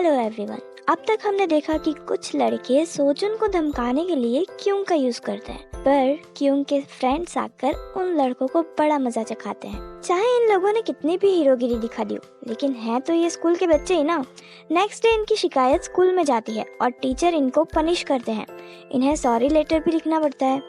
Hello everyone. अब तक हमने देखा कि कुछ लड़के सोजुन को धमकाने के लिए क्यों का यूज करते हैं, पर क्यों के फ्रेंड्स आकर उन लड़कों को बड़ा मजा चखाते हैं। चाहे इन लोगों ने कितनी भी हीरोगिरी दिखा दी हो, लेकिन है तो ये स्कूल के बच्चे ही ना। नेक्स्ट डे इनकी शिकायत स्कूल में जाती है और टीचर इनको पनिश करते हैं। इन्हें सॉरी लेटर भी लिखना पड़ता है।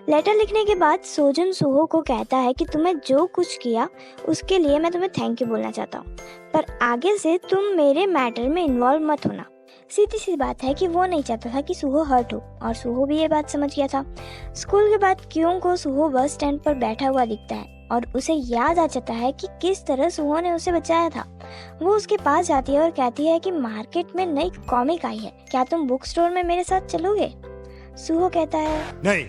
लेटर लिखने के बाद सोजुन सुहो को कहता है कि तुम्हें जो कुछ किया उसके लिए मैं तुम्हें थैंक यू बोलना चाहता हूँ, पर आगे से तुम मेरे मैटर में इन्वॉल्व मत होना। सीधी सी बात है कि वो नहीं चाहता था कि सुहो हर्ट हो, और सुहो भी ये बात समझ गया था। स्कूल के बाद क्यों को सुहो बस स्टैंड पर बैठा हुआ दिखता है और उसे याद आ जाता है कि किस तरह सुहो ने उसे बचाया था। वो उसके पास जाती है और कहती है कि मार्केट में नई कॉमिक आई है, क्या तुम बुक स्टोर में मेरे साथ चलोगे? सुहो कहता है नहीं।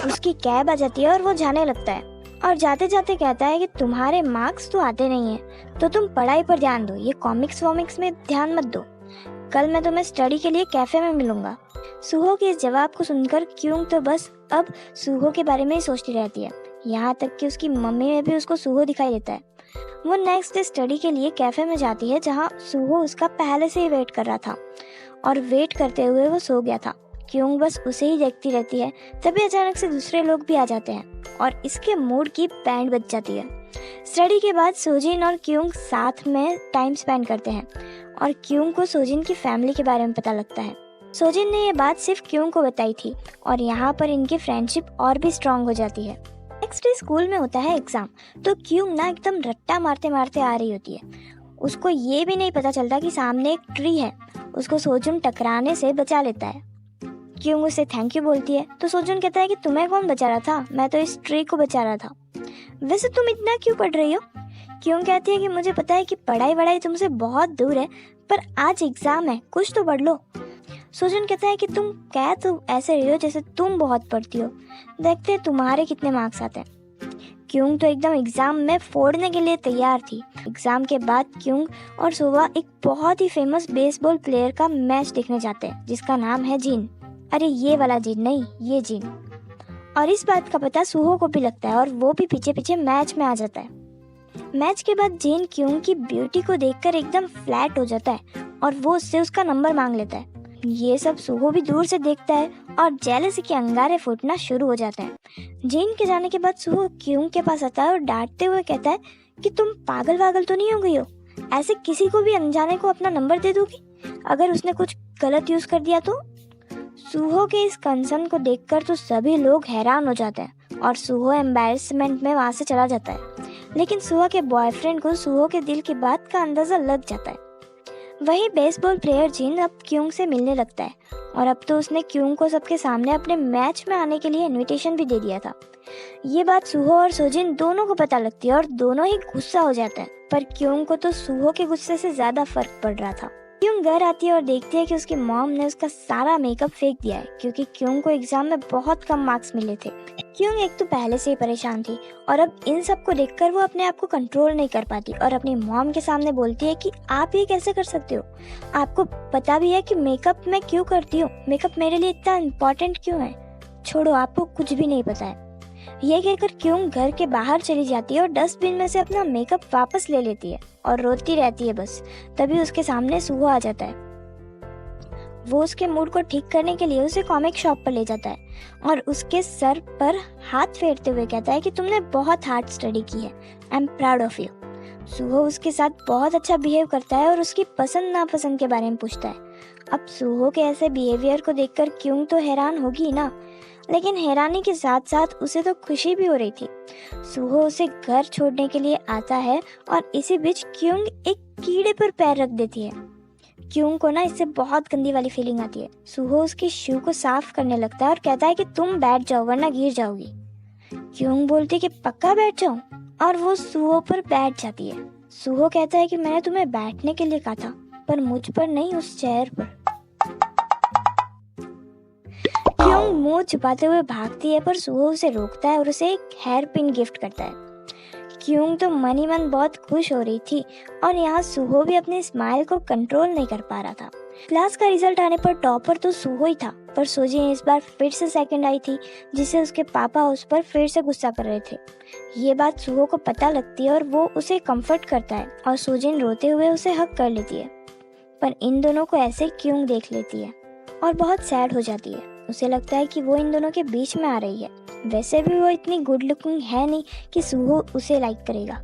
उसकी कैब आ जाती है और वो जाने लगता है और जाते जाते कहता है कि तुम्हारे मार्क्स तो आते नहीं है, तो तुम पढ़ाई पर ध्यान दो, ये कॉमिक्स वॉमिक्स में ध्यान मत दो। कल मैं तुम्हें स्टडी के लिए कैफे में मिलूंगा। सुहो के इस जवाब को सुनकर क्यों तो बस अब सुहो के बारे में ही सोचती रहती है। यहाँ तक कि उसकी मम्मी में भी उसको सुहो दिखाई देता है। वो नेक्स्ट डे स्टडी के लिए कैफे में जाती है, जहाँ सुहो उसका पहले से ही वेट कर रहा था, और वेट करते हुए वो सो गया था। क्यों बस उसे ही देखती रहती है। तभी अचानक से दूसरे लोग भी आ जाते हैं और इसके मूड की बैंड बज जाती है। स्टडी के बाद सोजिन और क्यों साथ में टाइम स्पेंड करते हैं और क्यों को सोजिन की फैमिली के बारे में पता लगता है। सोजिन ने ये बात सिर्फ क्यों को बताई थी और यहाँ पर इनकी फ्रेंडशिप और भी स्ट्रांग हो जाती है। नेक्स्ट डे स्कूल में होता है एग्जाम, तो क्यों ना एकदम रट्टा मारते मारते आ रही होती है। उसको ये भी नहीं पता चलता कि सामने एक ट्री है। उसको सोजुन टकराने से बचा लेता है। क्यों उसे थैंक यू बोलती है तो सोजुन कहता है कि तुम्हें कौन बचा रहा था, मैं तो इस ट्री को बचा रहा था। वैसे तुम इतना क्यों पढ़ रही हो? क्यों कहती है कि मुझे पता है कि पढ़ाई वढ़ाई तुमसे बहुत दूर है, पर आज एग्जाम है, कुछ तो पढ़ लो। सोजुन कहता है कि तुम कह तो ऐसे रही हो जैसे तुम बहुत पढ़ती हो, देखते हैं तुम्हारे कितने मार्क्स आते हैं। क्यों तो एकदम एग्जाम में फोड़ने के लिए तैयार थी। एग्जाम के बाद क्यों और सोवा एक बहुत ही फेमस बेसबॉल प्लेयर का मैच देखने जाते हैं, जिसका नाम है जिन। अरे ये वाला जिन नहीं, ये जिन। और इस बात का पता सुहो को भी लगता है और वो भी पीछे पीछे मैच में आ जाता है। मैच के बाद जिन क्यों की ब्यूटी को देखकर एकदम फ्लैट हो जाता है और वो उससे उसका नंबर मांग लेता है। ये सब सुहो भी दूर से देखता है और जेलसी के अंगारे फूटना शुरू हो जाते हैं। जिन के जाने के बाद सुहो क्यों के पास आता है और डांटते हुए कहता है कि तुम पागल वागल तो नहीं हो गई हो, ऐसे किसी को भी अनजाने को अपना नंबर दे दोगी? अगर उसने कुछ गलत यूज कर दिया तो? सुहो के इस कंसर्न को देखकर तो सभी लोग हैरान हो जाते हैं और सुहो एम्बैरेसमेंट में वहां से चला जाता है। लेकिन सुहो के बॉयफ्रेंड को सुहो के दिल की बात का अंदाजा लग जाता है। वही बेसबॉल प्लेयर जिन अब क्यों से मिलने लगता है और अब तो उसने क्यों को सबके सामने अपने मैच में आने के लिए इनविटेशन भी दे दिया था। ये बात सुहो और सोजिन दोनों को पता लगती है और दोनों ही गुस्सा हो जाते हैं, पर क्यों को तो सुहो के गुस्से से ज्यादा फर्क पड़ रहा था। क्यों घर आती है और देखती है कि उसकी मॉम ने उसका सारा मेकअप फेंक दिया है, क्योंकि क्यों को एग्जाम में बहुत कम मार्क्स मिले थे। क्यों एक तो पहले से ही परेशान थी और अब इन सब को देखकर वो अपने आप को कंट्रोल नहीं कर पाती और अपनी मॉम के सामने बोलती है कि आप ये कैसे कर सकते हो? आपको पता भी है कि मेकअप मैं क्यों करती हूँ, मेकअप मेरे लिए इतना इम्पोर्टेंट क्यों है? छोड़ो, आपको कुछ भी नहीं पता है। ये कहकर क्यों घर के बाहर चली जाती है और डस्टबिन में से अपना मेकअप वापस ले लेती है और रोती रहती है बस। तभी उसके सामने सुहो आ जाता है। वो उसके मूड को ठीक करने के लिए उसे कॉमिक शॉप पर ले जाता है और उसके सर पर हाथ फेरते हुए कहता है कि तुमने बहुत हार्ड स्टडी की है, I am proud of you. सुहो उसके साथ बहुत अच्छा बिहेव करता है और उसकी पसंद नापसंद के बारे में पूछता है। अब सुहो के ऐसे बिहेवियर को देखकर क्यों तो हैरान होगी ना, लेकिन हैरानी के साथ साथ उसे तो खुशी भी हो रही थी। सुहो उसे घर छोड़ने के लिए आता है और इसी बीच क्यों एक कीड़े पर पैर रख देती है। क्यों को ना इससे बहुत गंदी वाली फीलिंग आती है। सुहो उसकी शू को साफ करने लगता है और कहता है कि तुम बैठ जाओ वरना गिर जाओगी। क्यों बोलती कि पक्का बैठ जाऊं, और वो सुहो पर बैठ जाती है। सुहो कहता है कि मैंने तुम्हें बैठने के लिए कहा था, पर मुझ पर नहीं, उस चेयर पर। क्यों मुंह छुपाते हुए भागती है, पर सुहो उसे रोकता है और उसे एक हेयर पिन गिफ्ट करता है। क्यों तो मन ही मन बहुत खुश हो रही थी और यहाँ सुहो भी अपने स्माइल को कंट्रोल नहीं कर पा रहा था। क्लास का रिजल्ट आने पर टॉपर तो सुहो ही था, पर सोजिन इस बार फिर से सेकंड आई थी, जिससे उसके पापा उस पर फिर से गुस्सा कर रहे थे। ये बात सुहो को पता लगती है और वो उसे कंफर्ट करता है और सोजिन रोते हुए उसे हक कर लेती है। पर इन दोनों को ऐसे क्यों देख लेती है और बहुत सैड हो जाती है। उसे लगता है कि वो इन दोनों के बीच में आ रही है। वैसे भी वो इतनी गुड लुकिंग है नहीं कि सूहो उसे लाइक करेगा।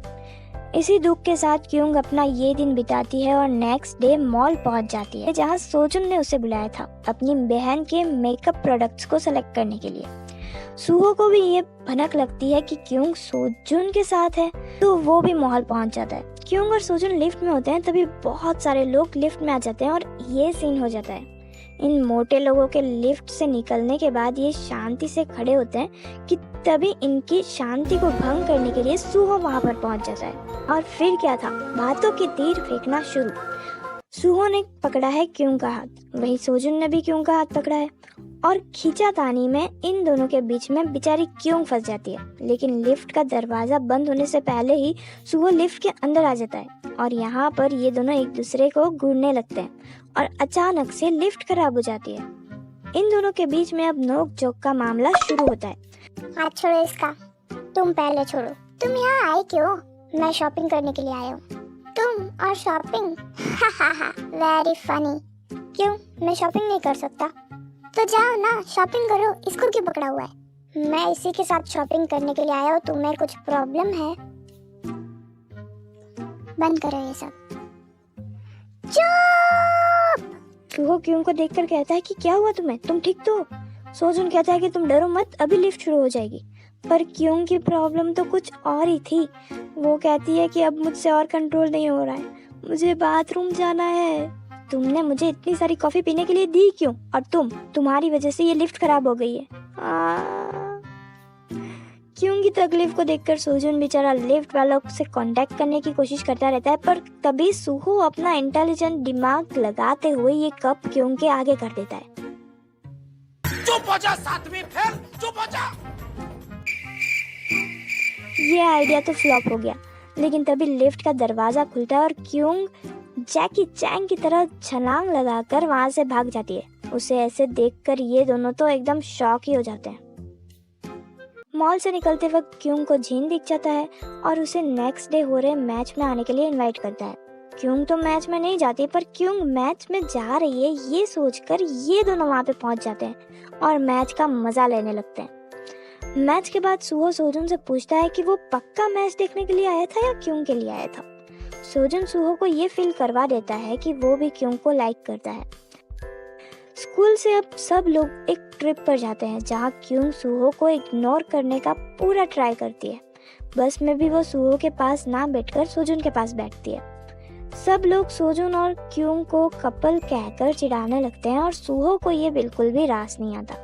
इसी दुख के साथ क्यूंग अपना ये दिन बिताती है और नेक्स्ट डे मॉल पहुंच जाती है जहां सोजुन ने उसे बुलाया था अपनी बहन के मेकअप प्रोडक्ट्स को सेलेक्ट करने के लिए। सूहो को भी ये भनक लगती है कि क्यूंग सोजुन के साथ है, तो वो भी मॉल पहुंच जाता है। क्यूंग और सोजुन लिफ्ट में होते हैं, तभी बहुत सारे लोग लिफ्ट में आ जाते हैं और ये सीन हो जाता है। इन मोटे लोगों के लिफ्ट से निकलने के बाद ये शांति से खड़े होते हैं कि तभी इनकी शांति को भंग करने के लिए सूहो वहां पर पहुंच जाता है। और फिर क्या था, बातों की तीर फेंकना शुरू। सूहो ने पकड़ा है क्यूंग का हाथ, वही सोजुन ने भी क्यूंग का हाथ पकड़ा है और खींचातानी में इन दोनों के बीच में बेचारी क्यूंग फंस जाती है। लेकिन लिफ्ट का दरवाजा बंद होने से पहले ही सूहो लिफ्ट के अंदर आ जाता है और यहाँ पर ये दोनों एक दूसरे को घूरने लगते हैं और अचानक से लिफ्ट खराब हो जाती है। इन दोनों के बीच में अब नोक झोंक का मामला शुरू होता है। हाथ छोड़ो इसका, तुम पहले छोड़ो। तुम यहाँ आए क्यों? मैं शॉपिंग करने के लिए आया हूँ। तुम और शॉपिंग? Very funny. क्यों, मैं शॉपिंग नहीं कर सकता? तो जाओ ना, शॉपिंग करो। इसको क्यों पकड़ा हुआ है? मैं इसी के साथ शॉपिंग करने के लिए आया हूँ। तुम्हें कुछ प्रॉब्लम है? बंद करो ये सब। चुप! सूहो क्यूंग को देखकर कहता है कि क्या हुआ तुम्हें, तुम ठीक तो हो? सोजुन कहता है कि तुम डरो मत, अभी लिफ्ट शुरू हो जाएगी। पर क्यूंग की प्रॉब्लम तो कुछ और ही थी। वो कहती है कि अब मुझसे और कंट्रोल नहीं हो रहा है, मुझे बाथरूम जाना है। तुमने मुझे इतनी सारी कॉफी पीने के लिए दी क्यों? और तुम्हारी वजह से ये लिफ्ट खराब हो गई है। क्यूंग की तकलीफ को देखकर सोजुन बेचारा लिफ्ट वालों से कांटेक्ट करने की कोशिश करता रहता है, पर तभी सूहो अपना इंटेलिजेंट दिमाग लगाते हुए ये कप क्यूंग के आगे कर देता है। चुप हो जा सातवीं फेल, चुप हो जा। ये आइडिया तो फ्लॉप हो गया, लेकिन तभी लिफ्ट का दरवाजा खुलता है और क्यूंग जैकी चैंग की तरह छलांग लगाकर वहां से भाग जाती है। उसे ऐसे देखकर ये दोनों तो एकदम शॉक ही हो जाते हैं। मॉल से निकलते वक्त क्यूंग को जीन दिख जाता है और उसे नेक्स्ट डे हो रहे मैच में आने के लिए इनवाइट करता है। क्यूंग तो मैच में नहीं जाती, पर क्यूंग मैच में जा रही है ये सोचकर ये दोनों वहां पे पहुंच जाते हैं और मैच का मजा लेने लगते हैं। मैच के बाद सूहो सोजुन से पूछता है कि वो पक्का मैच देखने के लिए आया था या क्यूंग के लिए आया था। सोजुन सूहो को ये फील करवा देता है कि वो भी क्यूंग को लाइक करता है। स्कूल से अब सब लोग एक ट्रिप पर जाते हैं जहाँ क्यूंग सूहो को इग्नोर करने का पूरा ट्राई करती है। बस में भी वो सूहो के पास ना बैठकर सोजुन के पास बैठती है। सब लोग सोजुन और क्यूंग को कपल कहकर चिढ़ाने लगते हैं और सूहो को ये बिल्कुल भी रास नहीं आता।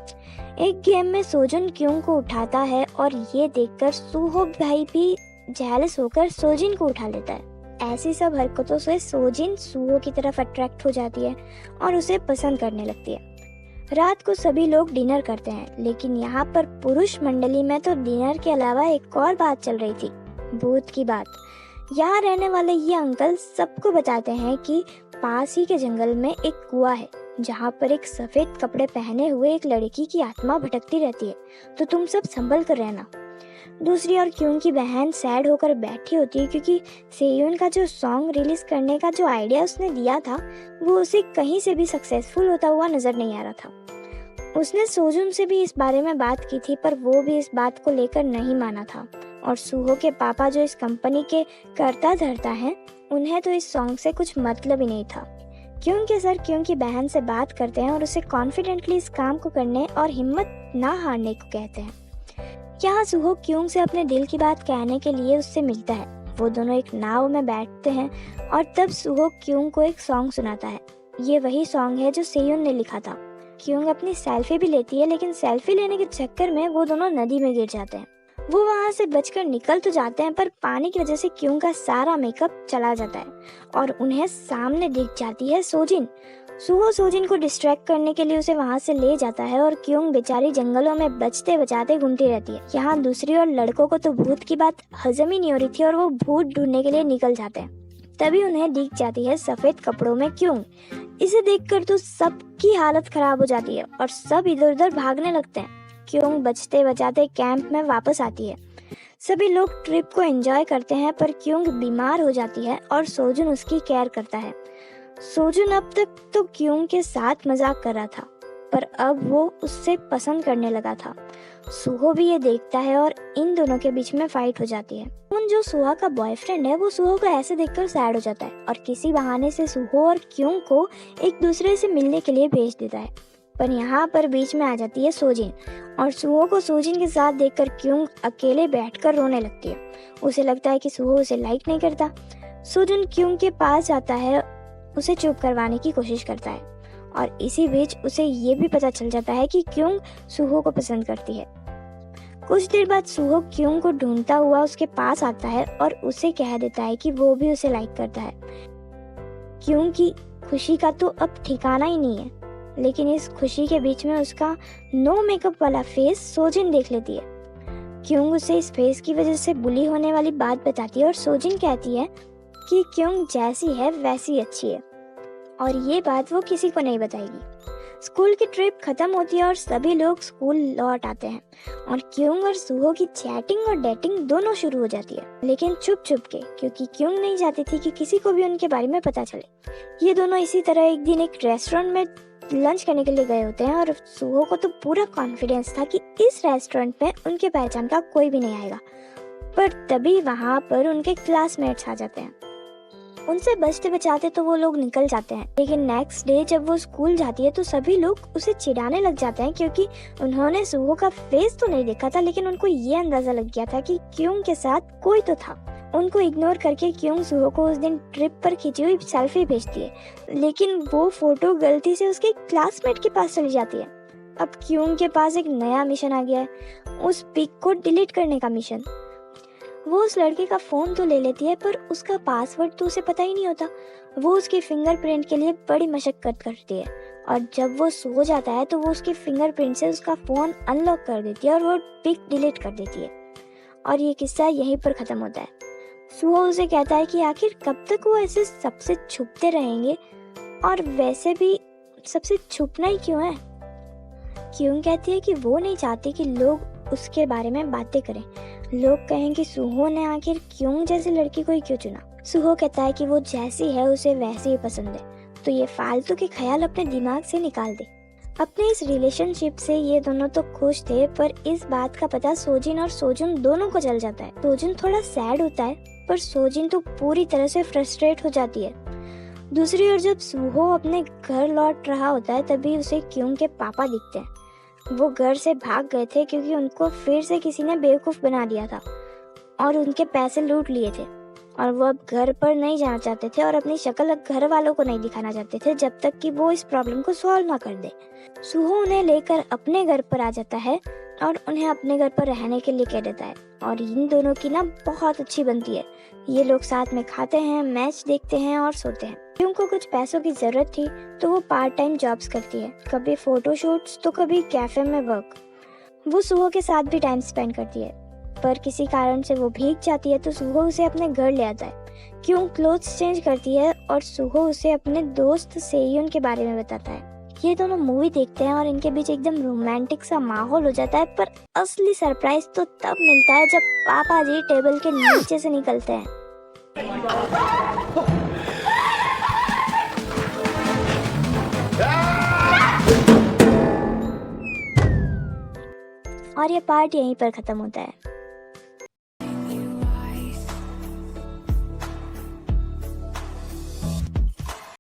एक गेम में सोजुन क्यूंग को उठाता है और ये देखकर सूहो भाई भी जेलस होकर सोजिन को उठा लेता है। ऐसी सब हरकतों से सोजिन सूहो की तरफ अट्रैक्ट हो जाती है और उसे पसंद करने लगती है। रात को सभी लोग डिनर करते हैं, लेकिन यहाँ पर पुरुष मंडली में तो डिनर के अलावा एक और बात चल रही थी, भूत की बात। यहाँ रहने वाले ये अंकल सबको बताते हैं कि पास ही के जंगल में एक कुआं है जहाँ पर एक सफेद कपड़े पहने हुए एक लड़की की आत्मा भटकती रहती है, तो तुम सब संभल कर रहना। दूसरी ओर क्यूंग की बहन सैड होकर बैठी होती है क्योंकि सेयुन का जो सॉन्ग रिलीज करने का जो आइडिया उसने दिया था वो उसे कहीं से भी सक्सेसफुल होता हुआ नजर नहीं आ रहा था। उसने सोजुन से भी इस बारे में बात की थी, पर वो भी इस बात को लेकर नहीं माना था। और सूहो के पापा जो इस कंपनी के कर्ता धर्ता हैं, उन्हें तो इस सॉन्ग से कुछ मतलब ही नहीं था। क्यूंग के सर क्यूंग की बहन से बात करते हैं और उसे कॉन्फिडेंटली इस काम को करने और हिम्मत ना हारने को कहते हैं। यहाँ सूहो क्यूंग से अपने दिल की बात कहने के लिए उससे मिलता है। वो दोनों एक नाव में बैठते हैं और तब सूहो क्यूंग को एक सॉन्ग सुनाता है। ये वही सॉन्ग है जो सेयुन ने लिखा था। क्यूंग अपनी सेल्फी भी लेती है, लेकिन सेल्फी लेने के चक्कर में वो दोनों नदी में गिर जाते हैं। वो वहाँ से बचकर निकल तो जाते हैं, पर पानी की वजह से क्यूंग का सारा मेकअप चला जाता है और उन्हें सामने दिख जाती है सोजिन। सूहो सोजिन को डिस्ट्रैक्ट करने के लिए उसे वहाँ से ले जाता है और क्यूंग बेचारी जंगलों में बचते बचाते घूमती रहती है। यहाँ दूसरी ओर लड़कों को तो भूत की बात हजम ही नहीं हो रही थी और वो भूत ढूंढने के लिए निकल जाते हैं। तभी उन्हें दिख जाती है सफेद कपड़ों में क्यूंग। इसे देखकर तो सबकी हालत खराब हो जाती है और सब इधर उधर भागने लगते हैं। क्यूंग बचते बचाते कैंप में वापस आती है। सभी लोग ट्रिप को एंजॉय करते हैं, पर क्यूंग बीमार हो जाती है और सोजुन उसकी केयर करता है। सोजुन अब तक तो क्योंग के साथ मजाक कर रहा था, पर अब वो उससे पसंद करने लगा था। सुहो भी ये देखता है और इन दोनों के बीच में फाइट हो जाती है। उन जो सुहा का बॉयफ्रेंड है वो सुहो को ऐसे देखकर सैड हो जाता है और किसी बहाने से सुहो और क्योंग को एक दूसरे से मिलने के लिए भेज देता है। पर यहाँ पर बीच में आ जाती है सोजिन और सुहो को सोजिन के साथ देखकर क्योंग अकेले बैठकर रोने लगती है। उसे लगता है कि सुहो उसे लाइक नहीं करता। सोजिन क्योंग के पास जाता है, उसे चुप करवाने की कोशिश करता है और इसी बीच उसे ये भी पता चल जाता है कि क्योंग सुहो को पसंद करती है। कुछ देर बाद सुहो क्योंग को ढूंढता हुआ उसके पास आता है और उसे कह देता है कि वो भी उसे लाइक करता है। क्योंग की खुशी का तो अब ठिकाना ही नहीं है, लेकिन इस खुशी के बीच में उसका नो मेकअप वाला फेस सोजिन देख लेती है। क्योंग उसे इस फेस की वजह से बुली होने वाली बात बताती है और सोजिन कहती है कि क्योंग जैसी है वैसी अच्छी है और ये बात वो किसी को नहीं बताएगी। स्कूल की ट्रिप खत्म होती है और सभी लोग स्कूल लौट आते हैं और क्योंग और सुहो की चैटिंग और डेटिंग दोनों शुरू हो जाती है, लेकिन चुप चुप के, क्योंकि क्योंग नहीं चाहती थी कि किसी को भी उनके बारे में पता चले। ये दोनों इसी तरह एक दिन एक रेस्टोरेंट में लंच करने के लिए गए होते हैं और सुहो को तो पूरा कॉन्फिडेंस था कि इस रेस्टोरेंट में उनके पहचान का कोई भी नहीं आएगा। पर तभी वहाँ पर उनके क्लासमेट्स आ जाते हैं। उनसे बचते बचाते तो वो लोग निकल जाते हैं, लेकिन नेक्स्ट डे जब वो स्कूल जाती है तो सभी लोग उसे चिढ़ाने लग जाते हैं क्योंकि उन्होंने सुहो का फेस तो नहीं देखा था, लेकिन उनको ये अंदाजा लग गया था कि क्योंग के साथ कोई तो था। उनको इग्नोर करके क्योंग सुहो को उस दिन ट्रिप पर खींची हुई सेल्फी भेजती है, लेकिन वो फोटो गलती से उसके क्लासमेट के पास चली जाती है। अब क्योंग के पास एक नया मिशन आ गया है, उस पिक को डिलीट करने का मिशन। वो उस लड़के का फोन तो ले लेती है पर उसका पासवर्ड तो उसे पता ही नहीं होता। वो उसके फिंगरप्रिंट के लिए बड़ी मशक्कत करती है और जब वो सो जाता है तो वो उसके फिंगरप्रिंट से उसका फोन अनलॉक कर देती है और वो पिक डिलीट कर देती है। और ये किस्सा यहीं पर खत्म होता है। सुहो उसे कहता है कि आखिर कब तक वो ऐसे सबसे छुपते रहेंगे और वैसे भी सबसे छुपना ही क्यों है। क्यों कहती है कि वो नहीं चाहती कि लोग उसके बारे में बातें करें, लोग कहें कि सुहो ने आखिर क्यों जैसी लड़की को ही क्यों चुना। सुहो कहता है कि वो जैसी है उसे वैसे ही पसंद है, तो ये फालतू के ख्याल अपने दिमाग से निकाल दे। अपने इस रिलेशनशिप से ये दोनों तो खुश थे, पर इस बात का पता सोजिन और सोजुन दोनों को चल जाता है। सोजुन थोड़ा सैड होता है, पर सोजिन तो पूरी तरह से फ्रस्ट्रेट हो जाती है। दूसरी ओर जब सुहो अपने घर लौट रहा होता है तभी उसे क्यों के पापा दिखते हैं। वो घर से भाग गए थे क्योंकि उनको फिर से किसी ने बेवकूफ़ बना दिया था और उनके पैसे लूट लिए थे और वो अब घर पर नहीं जाना चाहते थे और अपनी शक्ल घर वालों को नहीं दिखाना चाहते थे जब तक कि वो इस प्रॉब्लम को सॉल्व ना कर दे। सुहो उन्हें लेकर अपने घर पर आ जाता है और उन्हें अपने घर पर रहने के लिए कह देता है और इन दोनों की ना बहुत अच्छी बनती है। ये लोग साथ में खाते हैं, मैच देखते हैं और सोते हैं। उनको कुछ पैसों की जरूरत थी तो वो पार्ट टाइम जॉब्स करती है, कभी फोटोशूट्स तो कभी कैफे में वर्क। वो सुहो के साथ भी टाइम स्पेंड करती है, पर किसी कारण से वो भीग जाती है तो सुहो उसे अपने घर ले आता है। क्यों क्लोथ्स चेंज करती है और सुहो उसे अपने दोस्त सेयुन के बारे में बताता है। ये दोनों मूवी देखते हैं और इनके बीच एकदम रोमांटिक सा माहौल हो जाता है, पर असली सरप्राइज तो तब मिलता है जब पापा जी टेबल के नीचे से निकलते हैं। और ये पार्ट यहीं पर खत्म होता है।